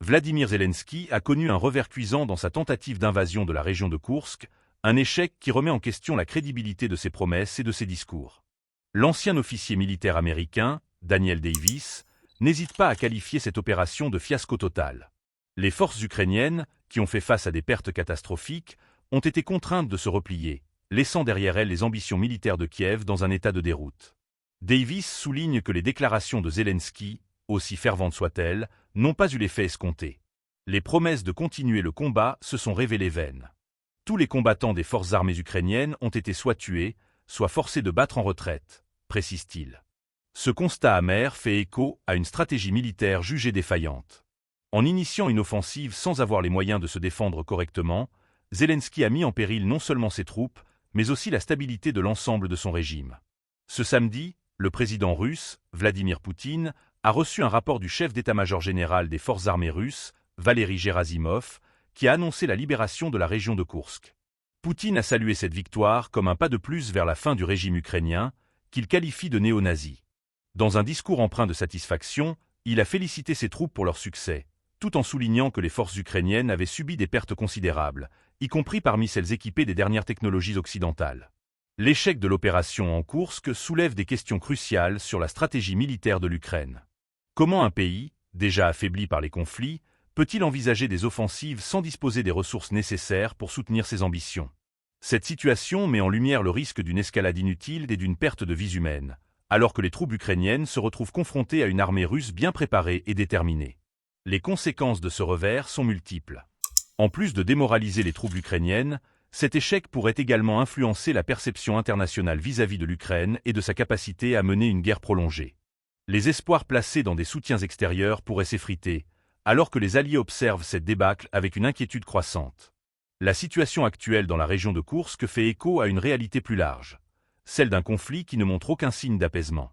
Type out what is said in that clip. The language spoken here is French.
Vladimir Zelensky a connu un revers cuisant dans sa tentative d'invasion de la région de Koursk, un échec qui remet en question la crédibilité de ses promesses et de ses discours. L'ancien officier militaire américain, Daniel Davis, n'hésite pas à qualifier cette opération de fiasco total. Les forces ukrainiennes, qui ont fait face à des pertes catastrophiques, ont été contraintes de se replier, laissant derrière elles les ambitions militaires de Kiev dans un état de déroute. Davis souligne que les déclarations de Zelensky, aussi ferventes soient-elles, n'ont pas eu l'effet escompté. Les promesses de continuer le combat se sont révélées vaines. Tous les combattants des forces armées ukrainiennes ont été soit tués, soit forcés de battre en retraite, précise-t-il. Ce constat amer fait écho à une stratégie militaire jugée défaillante. En initiant une offensive sans avoir les moyens de se défendre correctement, Zelensky a mis en péril non seulement ses troupes, mais aussi la stabilité de l'ensemble de son régime. Ce samedi, le président russe, Vladimir Poutine, a reçu un rapport du chef d'état-major général des forces armées russes, Valery Gerasimov, qui a annoncé la libération de la région de Koursk. Poutine a salué cette victoire comme un pas de plus vers la fin du régime ukrainien, qu'il qualifie de néo-nazi. Dans un discours empreint de satisfaction, il a félicité ses troupes pour leur succès, tout en soulignant que les forces ukrainiennes avaient subi des pertes considérables, y compris parmi celles équipées des dernières technologies occidentales. L'échec de l'opération en Koursk soulève des questions cruciales sur la stratégie militaire de l'Ukraine. Comment un pays, déjà affaibli par les conflits, peut-il envisager des offensives sans disposer des ressources nécessaires pour soutenir ses ambitions? Cette situation met en lumière le risque d'une escalade inutile et d'une perte de vies humaines, alors que les troupes ukrainiennes se retrouvent confrontées à une armée russe bien préparée et déterminée. Les conséquences de ce revers sont multiples. En plus de démoraliser les troupes ukrainiennes, cet échec pourrait également influencer la perception internationale vis-à-vis de l'Ukraine et de sa capacité à mener une guerre prolongée. Les espoirs placés dans des soutiens extérieurs pourraient s'effriter, alors que les Alliés observent cette débâcle avec une inquiétude croissante. La situation actuelle dans la région de Koursk fait écho à une réalité plus large, celle d'un conflit qui ne montre aucun signe d'apaisement.